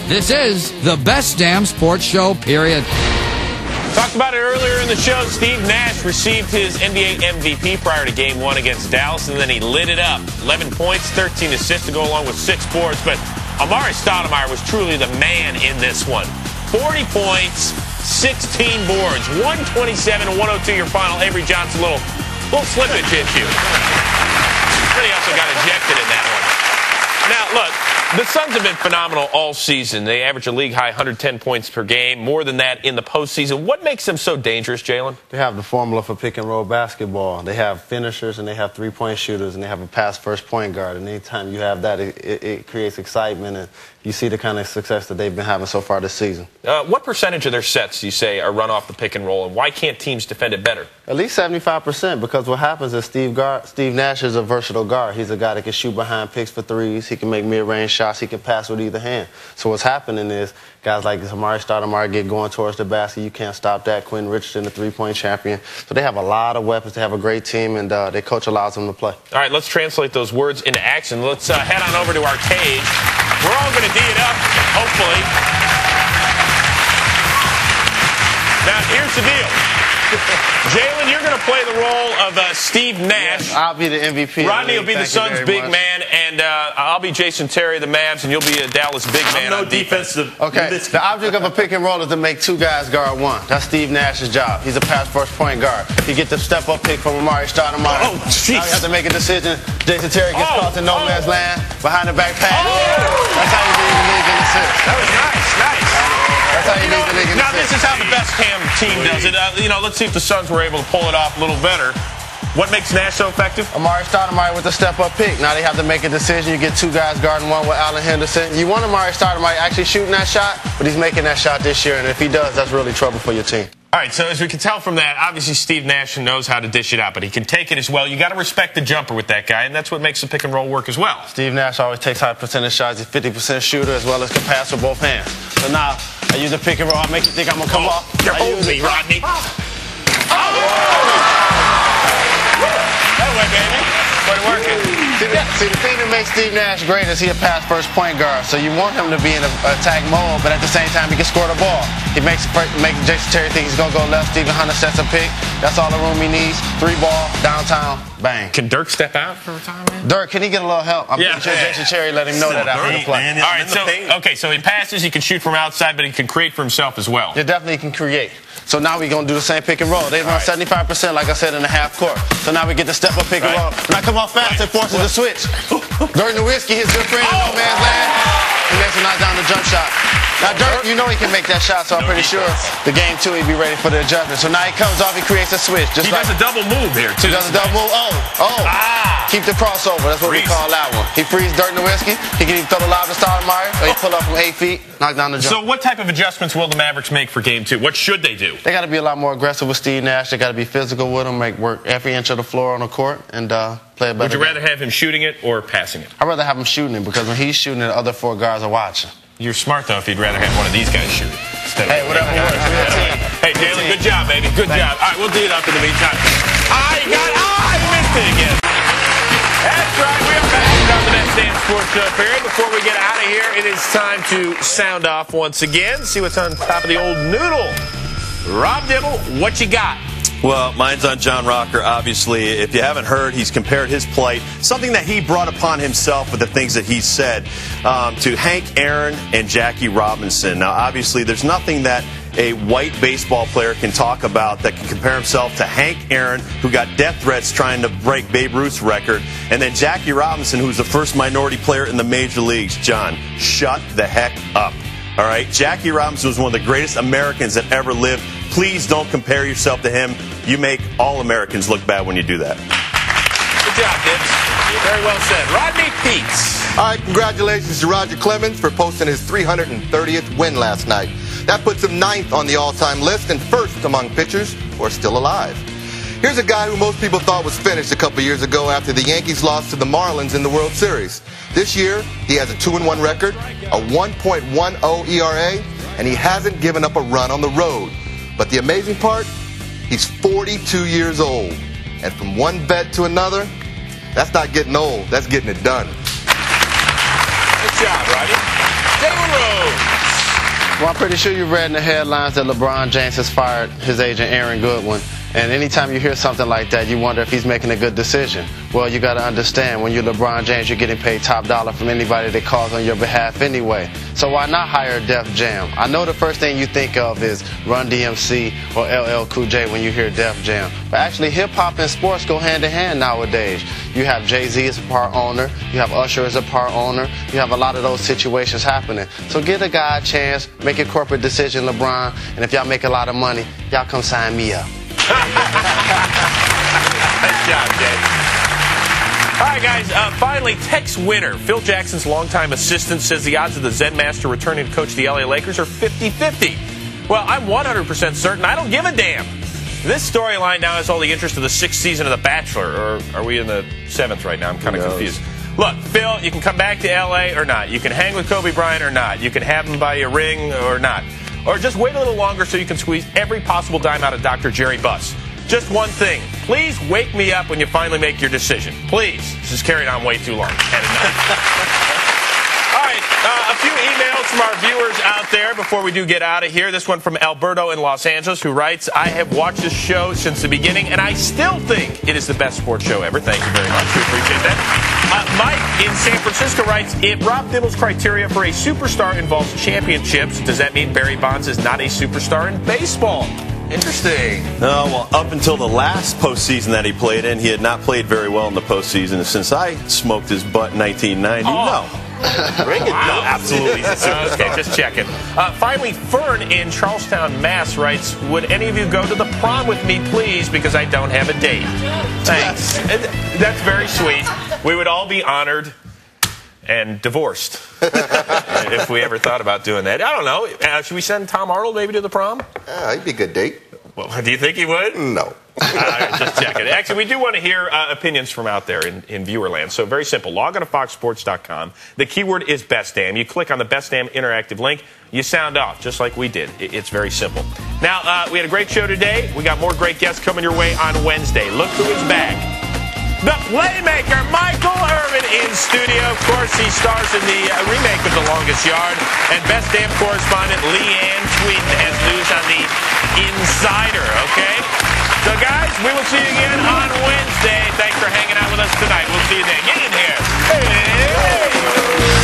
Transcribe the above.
This is the best damn sports show, period. Talked about it earlier in the show. Steve Nash received his NBA MVP prior to Game 1 against Dallas, and then he lit it up. 11 points, 13 assists to go along with 6 boards. But Amari Stoudemire was truly the man in this one. 40 points, 16 boards, 127-102 your final. Avery Johnson, little slippage issue. But he also got ejected in that one. Now, look, the Suns have been phenomenal all season. They average a league-high 110 points per game, more than that in the postseason. What makes them so dangerous, Jalen? They have the formula for pick-and-roll basketball. They have finishers, and they have three-point shooters, and they have a pass-first point guard. And anytime you have that, it creates excitement, and you see the kind of success that they've been having so far this season. What percentage of their sets, you say, are run off the pick-and-roll, and why can't teams defend it better? At least 75%, because what happens is Steve Nash is a versatile guard. He's a guy that can shoot behind picks for threes. He can make mid-range shots. He can pass with either hand. So what's happening is guys like Amari Stoudemire get going towards the basket. You can't stop that. Quentin Richardson, the three-point champion. So they have a lot of weapons. They have a great team, and their coach allows them to play. All right, let's translate those words into action. Let's head on over to our cage. We're all going to D it up, hopefully. Now, here's the deal. Jalen, you're going to play the role of Steve Nash. Yes, I'll be the MVP. Rodney will be the Suns' big man, and I'll be Jason Terry, the Mavs, and you'll be a Dallas big man on defensive. Okay, the object of a pick and roll is to make two guys guard one. That's Steve Nash's job. He's a pass-first point guard. He gets the step-up pick from Amari Stoudemire. Oh, jeez. Now you have to make a decision. Jason Terry gets caught in no man's land, behind the back pass. That's how you lead the league in assists. That was nice, nice. That's how you lead the league in Now, assists. this is how the best Cam team does it. Let's see if the Suns were able to pull it off a little better. What makes Nash so effective? Amari Stoudemire with the step-up pick. Now they have to make a decision. You get two guys guarding one with Allen Henderson. You want Amari Stoudemire actually shooting that shot, but he's making that shot this year, and if he does, that's really trouble for your team. All right, so as we can tell from that, obviously Steve Nash knows how to dish it out, but he can take it as well. You got to respect the jumper with that guy, and that's what makes the pick and roll work as well. Steve Nash always takes high percentage shots. He's 50% shooter as well as can pass with both hands. So now I use the pick and roll. I make you think I'm gonna come off. You're holding me, Rodney. That way, baby. Started working. See, the thing that makes Steve Nash great is he's a pass-first point guard. So you want him to be in an attack mode, but at the same time, he can score the ball. He makes Jason Terry think he's going to go left. Stephen Hunter sets a pick. That's all the room he needs. 3-ball, downtown, bang. Can Dirk step out for a time, man? Dirk, can he get a little help? I'm pretty sure Jason Terry let him know that after the play. All right, so he passes, he can shoot from outside, but he can create for himself as well. Yeah, definitely can create. So now we're going to do the same pick and roll. They run 75%, like I said, in the half court. So now we get the step-up pick and roll. When I come off fast, it forces the switch. Dirk Nowitzki, his good friend in no man's land. He makes a knock down the jump shot. Now, Dirk, you know he can make that shot, so I'm pretty sure the game 2 he'd be ready for the adjustment. So now he comes off, he creates a switch. He does a double move here, too. He does a double move. Keep the crossover. That's what we call that one. He frees Dirk Nowitzki. He can either throw the lob to Stoudemire, or he pull up from 8 feet, knock down the jump. So what type of adjustments will the Mavericks make for game 2? What should they do? They got to be a lot more aggressive with Steve Nash. They got to be physical with him, make work every inch of the floor on the court, and play a better Would you rather have him shooting it or passing it? I'd rather have him shooting it, because when he's shooting it, the other 4 guards are watching. You're smart, though, if you'd rather have one of these guys shoot it. Hey, whatever works. Hey, Jalen, good job, baby. Good job. All right, we'll do it up in the meantime. He missed it again. That's right. We are back on the Best Damn Sports Show period. Before we get out of here, it is time to sound off once again. See what's on top of the old noodle. Rob Dibble, what you got? Well, mine's on John Rocker, obviously. If you haven't heard, he's compared his plight, something that he brought upon himself with the things that he said, to Hank Aaron and Jackie Robinson. Now, obviously, there's nothing that a white baseball player can talk about that can compare himself to Hank Aaron, who got death threats trying to break Babe Ruth's record, and then Jackie Robinson, who's the first minority player in the major leagues. John, shut the heck up. All right? Jackie Robinson was one of the greatest Americans that ever lived. Please don't compare yourself to him. You make all Americans look bad when you do that. Good job, Dibs. Very well said. Rodney Peets. All right, congratulations to Roger Clemens for posting his 330th win last night. That puts him 9th on the all-time list and 1st among pitchers who are still alive. Here's a guy who most people thought was finished a couple years ago after the Yankees lost to the Marlins in the World Series. This year, he has a 2-1 record, a 1.10 ERA, and he hasn't given up a run on the road. But the amazing part, he's 42 years old. And from one vet to another, that's not getting old, that's getting it done. Good job, Rodney. Jalen Rose. Well, I'm pretty sure you read in the headlines that LeBron James has fired his agent, Aaron Goodwin. And anytime you hear something like that, you wonder if he's making a good decision. Well, you got to understand, when you're LeBron James, you're getting paid top dollar from anybody that calls on your behalf anyway. So why not hire Def Jam? I know the first thing you think of is Run DMC or LL Cool J when you hear Def Jam. But actually, hip-hop and sports go hand in hand nowadays. You have Jay-Z as a part owner. You have Usher as a part owner. You have a lot of those situations happening. So give the guy a chance. Make a corporate decision, LeBron. And if y'all make a lot of money, y'all come sign me up. Nice job, Jay. All right, guys, finally, Tex Winter, Phil Jackson's longtime assistant, says the odds of the Zen Master returning to coach the LA Lakers are 50-50. Well, I'm 100% certain I don't give a damn. This storyline now has all the interest of the 6th season of The Bachelor, or are we in the 7th right now? I'm kind of confused. Look, Phil, you can come back to LA or not. You can hang with Kobe Bryant or not. You can have him buy you a ring or not. Or just wait a little longer so you can squeeze every possible dime out of Dr. Jerry Buss. Just one thing. Please wake me up when you finally make your decision. Please. This is carrying on way too long. All right, a few emails from our viewers out there before we do get out of here. This one from Alberto in Los Angeles, who writes, I have watched this show since the beginning, and I still think it is the best sports show ever. Thank you very much. We appreciate that. Mike in San Francisco writes, if Rob Dibble's criteria for a superstar involves championships, does that mean Barry Bonds is not a superstar in baseball? Interesting. No, well, up until the last postseason that he played in, he had not played very well in the postseason. Since I smoked his butt in 1990, no. Bring it. No, absolutely. Okay, just checking. Finally, Fern in Charlestown, Mass. writes, would any of you go to the prom with me, please, because I don't have a date? Thanks. That's very sweet. We would all be honored and divorced if we ever thought about doing that. I don't know. Should we send Tom Arnold maybe to the prom? He'd be a good date. Well, do you think he would? No. Just checking. Actually, we do want to hear opinions from out there in viewerland. So very simple. Log on to foxsports.com. The keyword is Best Damn. You click on the Best Damn interactive link. You sound off, just like we did. It's very simple. Now, we had a great show today. We got more great guests coming your way on Wednesday. Look who is back. The Playmaker, Michael Irvin, in studio. Of course, he stars in the remake of The Longest Yard. And Best Damn correspondent Leanne Tweeden has news on the Insider, okay? So, guys, we will see you again on Wednesday. Thanks for hanging out with us tonight. We'll see you then. Get in here. Hey!